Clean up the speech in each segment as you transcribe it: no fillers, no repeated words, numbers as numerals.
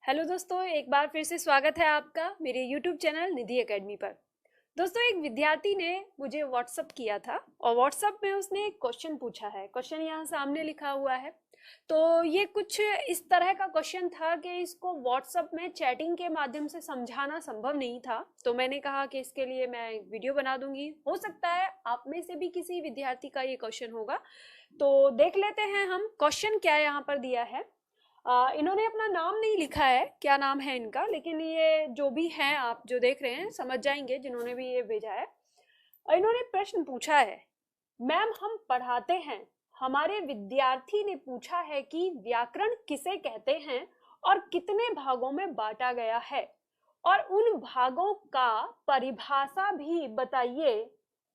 Hello दोस्तों, एक बार फिर से स्वागत है आपका मेरे यूट्यूब चैनल निधि एकेडमी पर। दोस्तों, एक विद्यार्थी ने मुझे व्हाट्सअप किया था और व्हाट्सअप में उसने एक क्वेश्चन पूछा है। क्वेश्चन यहाँ सामने लिखा हुआ है। तो ये कुछ इस तरह का क्वेश्चन था कि इसको व्हाट्सअप में चैटिंग के माध्यम से समझाना संभव नहीं था। तो मैंने कहा कि इसके लिए मैं एक वीडियो बना दूंगी। हो सकता है आप में से भी किसी विद्यार्थी का ये क्वेश्चन होगा। तो देख लेते हैं हम क्वेश्चन क्या यहाँ पर दिया है। इन्होंने अपना नाम नहीं लिखा है, क्या नाम है इनका, लेकिन ये जो भी हैं आप जो देख रहे हैं समझ जाएंगे जिन्होंने भी ये भेजा है। इन्होंने प्रश्न पूछा है, मैम हम पढ़ाते हैं, हमारे विद्यार्थी ने पूछा है कि व्याकरण किसे कहते हैं और कितने भागों में बांटा गया है और उन भागों का परिभाषा भी बताइए।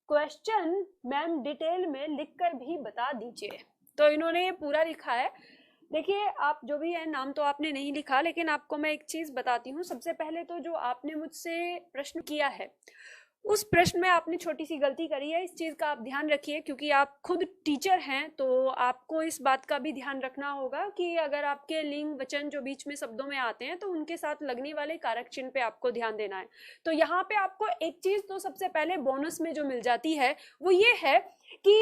क्वेश्चन मैम डिटेल में लिखकर भी बता दीजिए। तो इन्होंने ये पूरा लिखा है। देखिए, आप जो भी है, नाम तो आपने नहीं लिखा, लेकिन आपको मैं एक चीज बताती हूँ। सबसे पहले तो जो आपने मुझसे प्रश्न किया है उस प्रश्न में आपने छोटी सी गलती करी है। इस चीज का आप ध्यान रखिए, क्योंकि आप खुद टीचर हैं तो आपको इस बात का भी ध्यान रखना होगा कि अगर आपके लिंग वचन जो बीच में शब्दों में आते हैं तो उनके साथ लगने वाले कारक चिन्ह पे आपको ध्यान देना है। तो यहाँ पे आपको एक चीज तो सबसे पहले बोनस में जो मिल जाती है वो ये है कि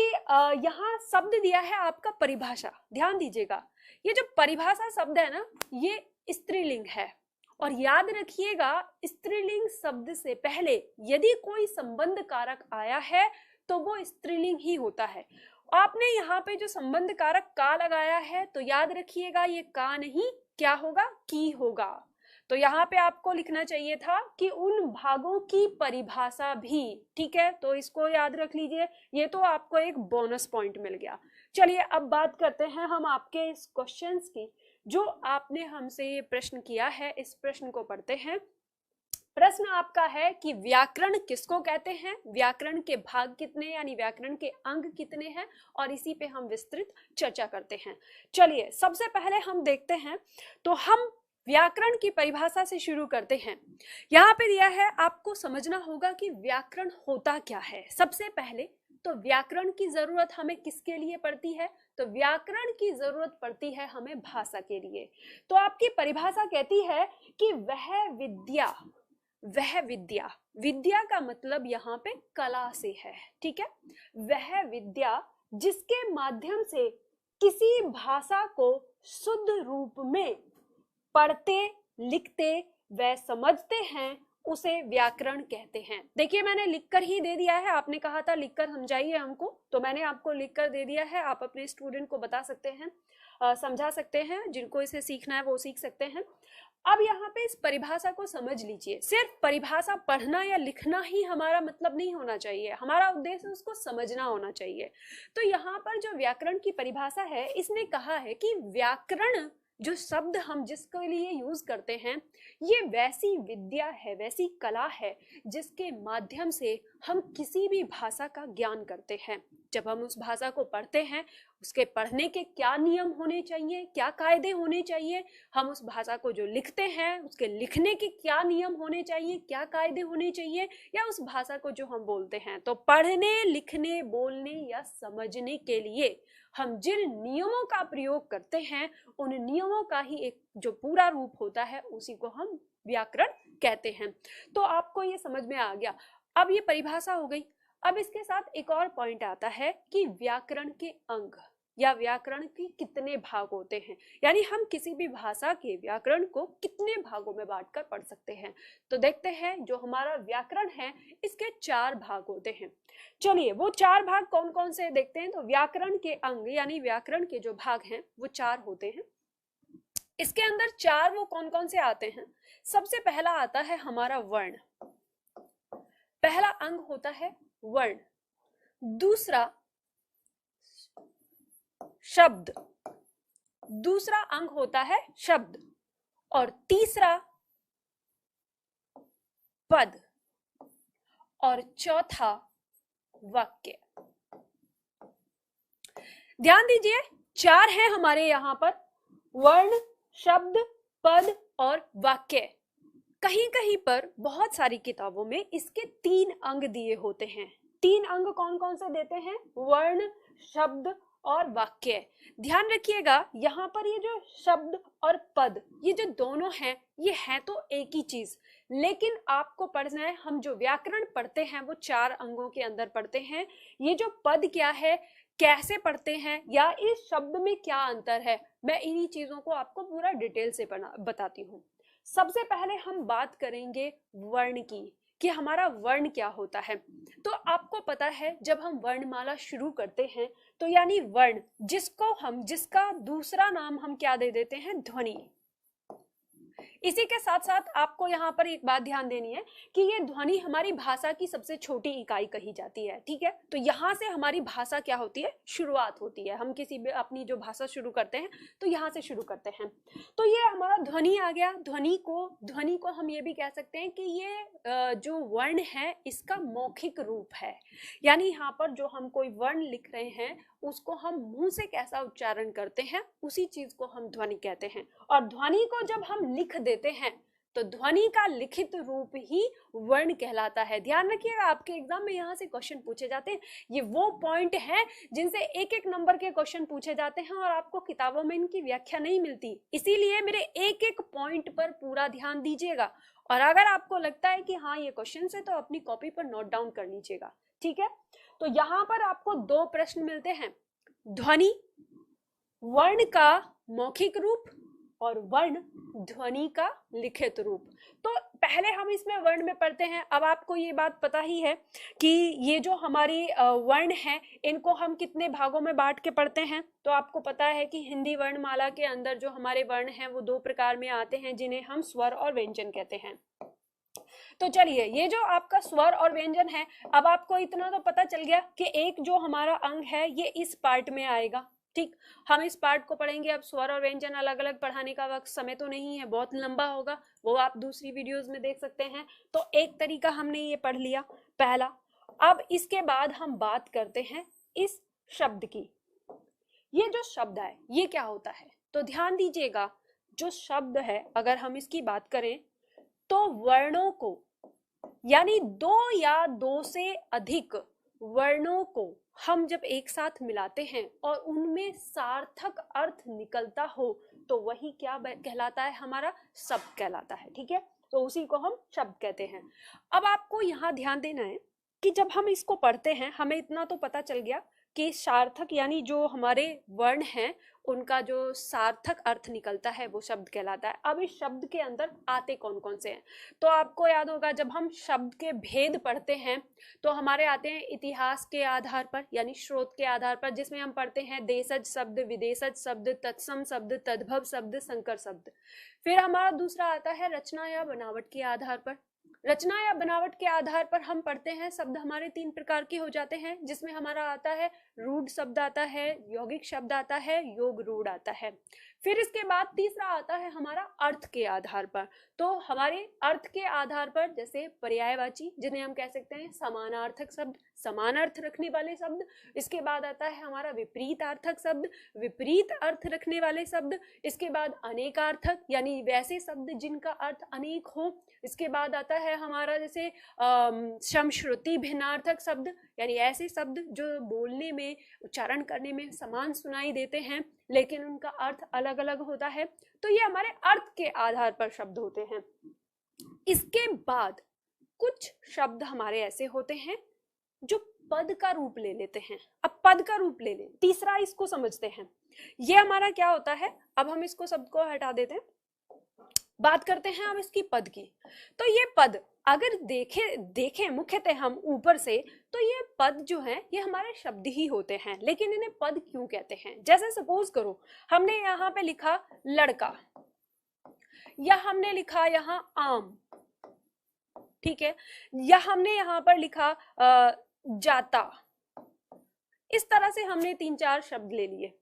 यहाँ शब्द दिया है आपका परिभाषा। ध्यान दीजिएगा, ये जो परिभाषा शब्द है ना, ये स्त्रीलिंग है। और याद रखिएगा, स्त्रीलिंग शब्द से पहले यदि कोई संबंध कारक आया है तो वो स्त्रीलिंग ही होता है। आपने यहाँ पे जो संबंध कारक का लगाया है तो याद रखिएगा ये का नहीं, क्या होगा, की होगा। तो यहाँ पे आपको लिखना चाहिए था कि उन भागों की परिभाषा भी। ठीक है, तो इसको याद रख लीजिए, ये तो आपको एक बोनस पॉइंट मिल गया। चलिए अब बात करते हैं हम आपके इस क्वेश्चंस की जो आपने हमसे ये प्रश्न किया है। इस प्रश्न को पढ़ते हैं। प्रश्न आपका है कि व्याकरण किसको कहते हैं, व्याकरण के भाग कितने यानी व्याकरण के अंग कितने हैं, और इसी पे हम विस्तृत चर्चा करते हैं। चलिए सबसे पहले हम देखते हैं, तो हम व्याकरण की परिभाषा से शुरू करते हैं। यहाँ पे दिया है, आपको समझना होगा कि व्याकरण होता क्या है। सबसे पहले तो व्याकरण की जरूरत हमें किसके लिए पड़ती है, तो व्याकरण की जरूरत पड़ती है हमें भाषा के लिए। तो आपकी परिभाषा कहती है कि वह विद्या, विद्या का मतलब यहाँ पे कला से है। ठीक है, वह विद्या जिसके माध्यम से किसी भाषा को शुद्ध रूप में पढ़ते लिखते व समझते हैं उसे व्याकरण कहते हैं। देखिए, मैंने लिखकर ही दे दिया है। आपने कहा था लिखकर समझाइए हमको, तो मैंने आपको लिखकर दे दिया है। आप अपने स्टूडेंट को बता सकते हैं, समझा सकते हैं। जिनको इसे सीखना है वो सीख सकते हैं। अब यहाँ पे इस परिभाषा को समझ लीजिए। सिर्फ परिभाषा पढ़ना या लिखना ही हमारा मतलब नहीं होना चाहिए, हमारा उद्देश्य उसको समझना होना चाहिए। तो यहाँ पर जो व्याकरण की परिभाषा है, इसने कहा है कि व्याकरण जो शब्द हम जिसके लिए यूज करते हैं, ये वैसी विद्या है, वैसी कला है जिसके माध्यम से हम किसी भी भाषा का ज्ञान करते हैं। जब हम उस भाषा को पढ़ते हैं, उसके पढ़ने के क्या नियम होने चाहिए, क्या कायदे होने चाहिए, हम उस भाषा को जो लिखते हैं उसके लिखने के क्या नियम होने चाहिए, क्या कायदे होने चाहिए, या उस भाषा को जो हम बोलते हैं। तो पढ़ने लिखने बोलने या समझने के लिए हम जिन नियमों का प्रयोग करते हैं, उन नियमों का ही एक जो पूरा रूप होता है उसी को हम व्याकरण कहते हैं। तो आपको ये समझ में आ गया। अब ये परिभाषा हो गई। अब इसके साथ एक और पॉइंट आता है कि व्याकरण के अंग या व्याकरण के कितने भाग होते हैं, यानी हम किसी भी भाषा के व्याकरण को कितने भागों में बांटकर पढ़ सकते हैं। तो देखते हैं, जो हमारा व्याकरण है इसके 4 भाग होते हैं। चलिए वो 4 भाग कौन कौन से देखते हैं। तो व्याकरण के अंग यानी व्याकरण के जो भाग हैं वो 4 होते हैं। इसके अंदर 4 वो कौन कौन से आते हैं। सबसे पहला आता है हमारा वर्ण। पहला अंग होता है वर्ण, दूसरा शब्द, दूसरा अंग होता है शब्द, और तीसरा पद, और चौथा वाक्य। ध्यान दीजिए, 4 हैं हमारे यहां पर, वर्ण, शब्द, पद और वाक्य। कहीं कहीं पर बहुत सारी किताबों में इसके 3 अंग दिए होते हैं। 3 अंग कौन कौन से देते हैं, वर्ण, शब्द और वाक्य। ध्यान रखिएगा यहाँ पर ये जो शब्द और पद, ये जो दोनों हैं, ये है तो एक ही चीज, लेकिन आपको पढ़ना है, हम जो व्याकरण पढ़ते हैं वो 4 अंगों के अंदर पढ़ते हैं। ये जो पद क्या है, कैसे पढ़ते हैं, या इस शब्द में क्या अंतर है, मैं इन्हीं चीजों को आपको पूरा डिटेल से बताती हूँ। सबसे पहले हम बात करेंगे वर्ण की, कि हमारा वर्ण क्या होता है। तो आपको पता है जब हम वर्णमाला शुरू करते हैं तो यानी वर्ण, जिसका दूसरा नाम हम क्या दे देते हैं, ध्वनि। इसी के साथ साथ आपको यहाँ पर एक बात ध्यान देनी है कि ये ध्वनि हमारी भाषा की सबसे छोटी इकाई कही जाती है, ठीक है। तो यहाँ से हमारी भाषा क्या होती है, शुरुआत होती है। हम किसी भी अपनी जो भाषा शुरू करते हैं तो यहाँ से शुरू करते हैं। तो ये हमारा ध्वनि आ गया। ध्वनि को हम ये भी कह सकते हैं कि ये जो वर्ण है इसका मौखिक रूप है, यानी यहाँ पर जो हम कोई वर्ण लिख रहे हैं उसको हम मुंह से कैसा उच्चारण करते हैं, उसी चीज को हम ध्वनि कहते हैं। और ध्वनि को जब हम लिख देते हैं तो ध्वनि का लिखित रूप ही वर्ण कहलाता है। ध्यान रखिएगा, आपके एग्जाम में यहाँ से क्वेश्चन पूछे जाते हैं। ये वो पॉइंट है जिनसे एक एक नंबर के क्वेश्चन पूछे जाते हैं और आपको किताबों में इनकी व्याख्या नहीं मिलती। इसीलिए मेरे एक एक पॉइंट पर पूरा ध्यान दीजिएगा, और अगर आपको लगता है कि हाँ ये क्वेश्चन है तो अपनी कॉपी पर नोट डाउन कर लीजिएगा, ठीक है। तो यहाँ पर आपको 2 प्रश्न मिलते हैं, ध्वनि, वर्ण का मौखिक रूप, और वर्ण ध्वनि का लिखित रूप। तो पहले हम इसमें वर्ण में पढ़ते हैं। अब आपको ये बात पता ही है कि ये जो हमारी वर्ण है इनको हम कितने भागों में बांट के पढ़ते हैं। तो आपको पता है कि हिंदी वर्णमाला के अंदर जो हमारे वर्ण हैं वो 2 प्रकार में आते हैं, जिन्हें हम स्वर और व्यंजन कहते हैं। तो चलिए, ये जो आपका स्वर और व्यंजन है, अब आपको इतना तो पता चल गया कि एक जो हमारा अंग है ये इस पार्ट में आएगा, ठीक। हम इस पार्ट को पढ़ेंगे। अब स्वर और व्यंजन अलग अलग पढ़ाने का वक्त समय तो नहीं है, बहुत लंबा होगा, वो आप दूसरी वीडियोस में देख सकते हैं। तो एक तरीका हमने ये पढ़ लिया पहला। अब इसके बाद हम बात करते हैं इस शब्द की। ये जो शब्द है ये क्या होता है, तो ध्यान दीजिएगा, जो शब्द है अगर हम इसकी बात करें तो वर्णों को, यानी 2 या 2 से अधिक वर्णों को हम जब एक साथ मिलाते हैं और उनमें सार्थक अर्थ निकलता हो तो वही क्या कहलाता है, हमारा शब्द कहलाता है, ठीक है। तो उसी को हम शब्द कहते हैं। अब आपको यहाँ ध्यान देना है कि जब हम इसको पढ़ते हैं हमें इतना तो पता चल गया कि सार्थक यानी जो हमारे वर्ण हैं उनका जो सार्थक अर्थ निकलता है वो शब्द कहलाता है। अब इस शब्द के अंदर आते कौन कौन से हैं, तो आपको याद होगा जब हम शब्द के भेद पढ़ते हैं तो हमारे आते हैं इतिहास के आधार पर, यानी स्रोत के आधार पर, जिसमें हम पढ़ते हैं देशज शब्द, विदेशज शब्द, तत्सम शब्द, तद्भव शब्द, संकर शब्द। फिर हमारा दूसरा आता है रचना या बनावट के आधार पर। रचना या बनावट के आधार पर हम पढ़ते हैं शब्द हमारे 3 प्रकार के हो जाते हैं, जिसमें हमारा आता है रूढ़ शब्द आता है, यौगिक शब्द आता है, योग रूढ़ आता है। फिर इसके बाद तीसरा आता है हमारा अर्थ के आधार पर। तो हमारे अर्थ के आधार पर जैसे पर्यायवाची, जिन्हें हम कह सकते हैं समानार्थक शब्द, समान अर्थ रखने वाले शब्द। इसके बाद आता है हमारा विपरीतार्थक शब्द, विपरीत अर्थ रखने वाले शब्द। इसके बाद अनेकार्थक, यानी वैसे शब्द जिनका अर्थ अनेक हो। इसके बाद आता है हमारा जैसे समश्रुति भिन्नार्थक शब्द, यानी ऐसे शब्द जो बोलने में, उच्चारण करने में समान सुनाई देते हैं लेकिन उनका अर्थ अलग अलग होता है। तो ये हमारे अर्थ के आधार पर शब्द होते हैं। इसके बाद कुछ शब्द हमारे ऐसे होते हैं जो पद का रूप ले लेते हैं। अब पद का रूप ले लें, तीसरा इसको समझते हैं। ये हमारा क्या होता है, अब हम इसको सबको हटा देते हैं, बात करते हैं अब इसकी पद की। तो ये पद अगर देखें मुख्यतः हम ऊपर से, तो ये पद जो हैं ये हमारे शब्द ही होते हैं, लेकिन इन्हें पद क्यों कहते हैं। जैसे सपोज करो हमने यहाँ पे लिखा लड़का, या हमने लिखा यहाँ आम, ठीक है, या हमने यहाँ पर लिखा जाता। इस तरह से हमने 3-4 शब्द ले लिए।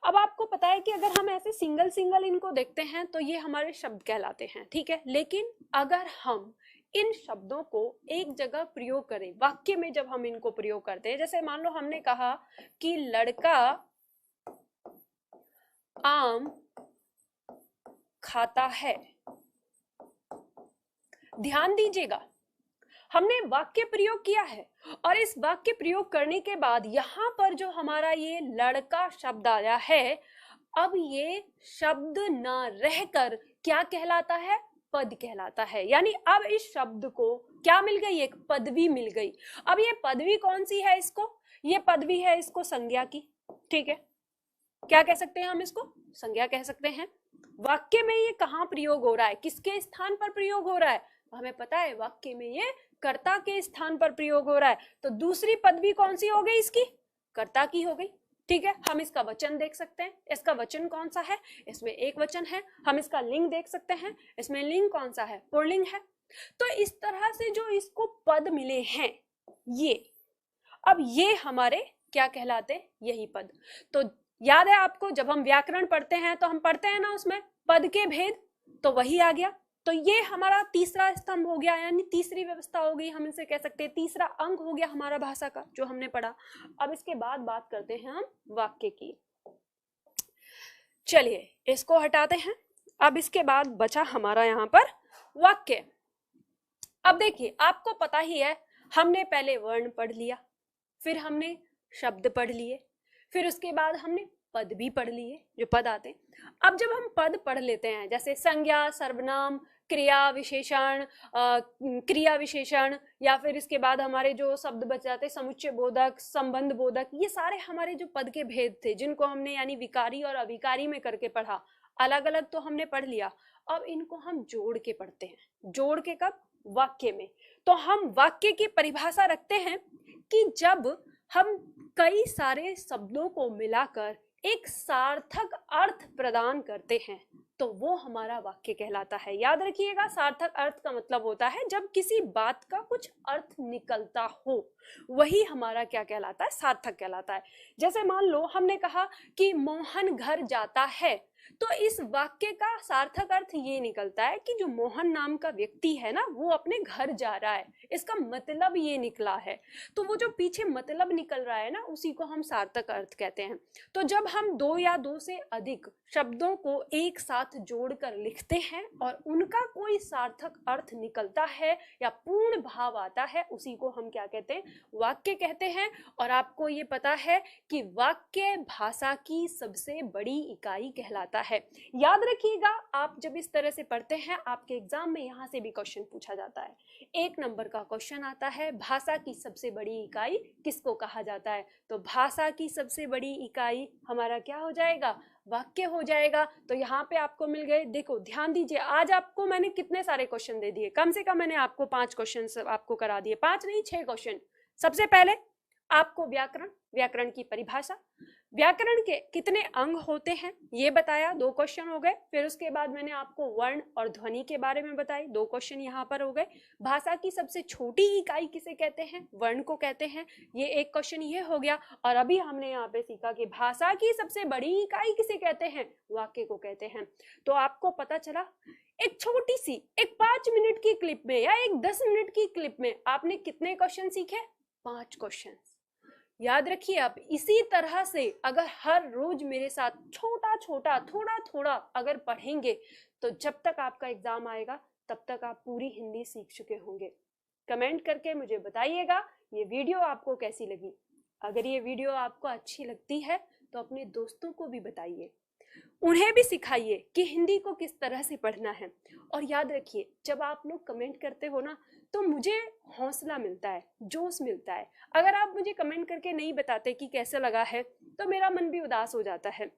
अब आपको पता है कि अगर हम ऐसे सिंगल सिंगल इनको देखते हैं तो ये हमारे शब्द कहलाते हैं, ठीक है। लेकिन अगर हम इन शब्दों को एक जगह प्रयोग करें, वाक्य में जब हम इनको प्रयोग करते हैं, जैसे मान लो हमने कहा कि लड़का आम खाता है। ध्यान दीजिएगा, हमने वाक्य प्रयोग किया है और इस वाक्य प्रयोग करने के बाद यहाँ पर जो हमारा ये लड़का शब्द आया है, अब ये शब्द ना रहकर क्या कहलाता है, पद कहलाता है। यानी अब इस शब्द को क्या मिल गई, एक पदवी मिल गई। अब ये पदवी कौन सी है, इसको ये पदवी है इसको संज्ञा की, ठीक है। क्या कह सकते हैं हम इसको, संज्ञा कह सकते हैं। वाक्य में ये कहाँ प्रयोग हो रहा है, किसके स्थान पर प्रयोग हो रहा है, तो हमें पता है वाक्य में ये कर्ता के स्थान पर प्रयोग हो रहा है। तो दूसरी पदवी कौन सी हो गई, इसकी कर्ता की हो गई, ठीक है। हम इसका वचन देख सकते हैं, इसका वचन कौन सा है, इसमें एक वचन है। हम इसका लिंग देख सकते हैं, इसमें लिंग कौन सा है, पुल्लिंग है। तो इस तरह से जो इसको पद मिले हैं ये, अब ये हमारे क्या कहलाते, यही पद। तो याद है आपको, जब हम व्याकरण पढ़ते हैं तो हम पढ़ते हैं ना उसमें पद के भेद, तो वही आ गया। तो ये हमारा तीसरा स्तंभ हो गया, यानी तीसरी व्यवस्था हो गई, हम इसे कह सकते हैं तीसरा अंग हो गया हमारा भाषा का, जो हमने पढ़ा। अब इसके बाद बात करते हैं हम वाक्य की। चलिए इसको हटाते हैं। अब इसके बाद बचा हमारा यहाँ पर वाक्य। अब देखिए आपको पता ही है, हमने पहले वर्ण पढ़ लिया, फिर हमने शब्द पढ़ लिए, फिर उसके बाद हमने पद भी पढ़ लिए, जो पद आते हैं। अब जब हम पद पढ़ लेते हैं, जैसे संज्ञा, सर्वनाम, क्रिया विशेषण, क्रिया विशेषण, या फिर इसके बाद हमारे जो शब्द बच जाते, समुच्चय बोधक, संबंध बोधक, ये सारे हमारे जो पद के भेद थे, जिनको हमने यानी विकारी और अविकारी में करके पढ़ा, अलग अलग तो हमने पढ़ लिया। अब इनको हम जोड़ के पढ़ते हैं। जोड़ के कब, वाक्य में। तो हम वाक्य की परिभाषा रखते हैं कि जब हम कई सारे शब्दों को मिलाकर एक सार्थक अर्थ प्रदान करते हैं, तो वो हमारा वाक्य कहलाता है। याद रखिएगा, सार्थक अर्थ का मतलब होता है जब किसी बात का कुछ अर्थ निकलता हो, वही हमारा क्या कहलाता है, सार्थक कहलाता है। जैसे मान लो हमने कहा कि मोहन घर जाता है, तो इस वाक्य का सार्थक अर्थ ये निकलता है कि जो मोहन नाम का व्यक्ति है ना, वो अपने घर जा रहा है, इसका मतलब ये निकला है। तो वो जो पीछे मतलब निकल रहा है ना, उसी को हम सार्थक अर्थ कहते हैं। तो जब हम दो या दो से अधिक शब्दों को एक साथ जोड़कर लिखते हैं और उनका कोई सार्थक अर्थ निकलता है या पूर्ण भाव आता है, उसी को हम क्या कहते हैं, वाक्य कहते हैं। और आपको ये पता है कि वाक्य भाषा की सबसे बड़ी इकाई कहलाता है। याद रखिएगा, आप जब इस तरह से पढ़ते हैं, आपके एग्जाम में यहाँ से भी क्वेश्चन पूछा जाता है। 1 नंबर का क्वेश्चन आता है, भाषा की सबसे बड़ी इकाई किसको कहा जाता है। तो भाषा की सबसे बड़ी इकाई हमारा क्या हो जाएगा, वाक्य हो जाएगा। तो यहाँ पे आपको मिल गए। देखो ध्यान दीजिए, आज आपको मैंने कितने सारे क्वेश्चन दे दिए, कम से कम मैंने आपको 5 क्वेश्चन आपको करा दिए, 5 नहीं 6 क्वेश्चन। सबसे पहले आपको व्याकरण की परिभाषा, व्याकरण के कितने अंग होते हैं ये बताया, 2 क्वेश्चन हो गए। फिर उसके बाद मैंने आपको वर्ण और ध्वनि के बारे में बताई, 2 क्वेश्चन यहाँ पर हो गए। भाषा की सबसे छोटी इकाई किसे कहते हैं, वर्ण को कहते हैं, ये 1 क्वेश्चन ये हो गया। और अभी हमने यहाँ पे सीखा कि भाषा की सबसे बड़ी इकाई किसे कहते हैं, वाक्य को कहते हैं। तो आपको पता चला, एक छोटी सी एक 5 मिनट की क्लिप में या एक 10 मिनट की क्लिप में आपने कितने क्वेश्चन सीखे, 5 क्वेश्चन। याद रखिए, आप इसी तरह से अगर हर रोज मेरे साथ छोटा छोटा थोड़ा थोड़ा अगर पढ़ेंगे, तो जब तक आपका एग्जाम आएगा तब तक आप पूरी हिंदी सीख चुके होंगे। कमेंट करके मुझे बताइएगा ये वीडियो आपको कैसी लगी। अगर ये वीडियो आपको अच्छी लगती है तो अपने दोस्तों को भी बताइए, उन्हें भी सिखाइए कि हिंदी को किस तरह से पढ़ना है। और याद रखिए, जब आप लोग कमेंट करते हो ना, तो मुझे हौसला मिलता है, जोश मिलता है। अगर आप मुझे कमेंट करके नहीं बताते कि कैसे लगा है, तो मेरा मन भी उदास हो जाता है।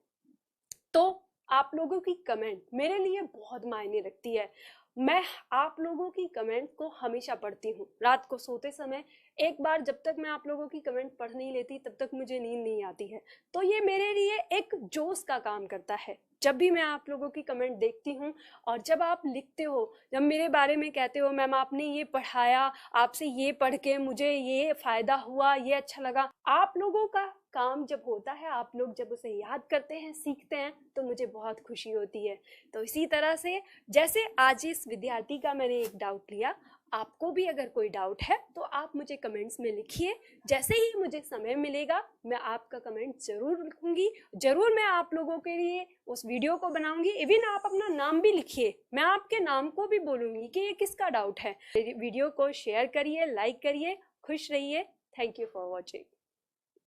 तो आप लोगों की कमेंट मेरे लिए बहुत मायने रखती है। मैं आप लोगों की कमेंट को हमेशा पढ़ती हूँ। रात को सोते समय एक बार जब तक मैं आप लोगों की कमेंट पढ़ नहीं लेती, तब तक मुझे नींद नहीं आती है। तो ये मेरे लिए एक जोश का काम करता है। जब भी मैं आप लोगों की कमेंट देखती हूँ और जब आप लिखते हो, जब मेरे बारे में कहते हो, मैम आपने ये पढ़ाया, आपसे ये पढ़ के मुझे ये फायदा हुआ, ये अच्छा लगा, आप लोगों का काम जब होता है, आप लोग जब उसे याद करते हैं, सीखते हैं, तो मुझे बहुत खुशी होती है। तो इसी तरह से जैसे आज इस विद्यार्थी का मैंने एक डाउट लिया, आपको भी अगर कोई डाउट है तो आप मुझे कमेंट्स में लिखिए। जैसे ही मुझे समय मिलेगा मैं आपका कमेंट जरूर लिखूंगी, जरूर मैं आप लोगों के लिए उस वीडियो को बनाऊंगी। इवन आप अपना नाम भी लिखिए, मैं आपके नाम को भी बोलूंगी कि ये किसका डाउट है। वीडियो को शेयर करिए, लाइक करिए, खुश रहिए। Thank you for watching.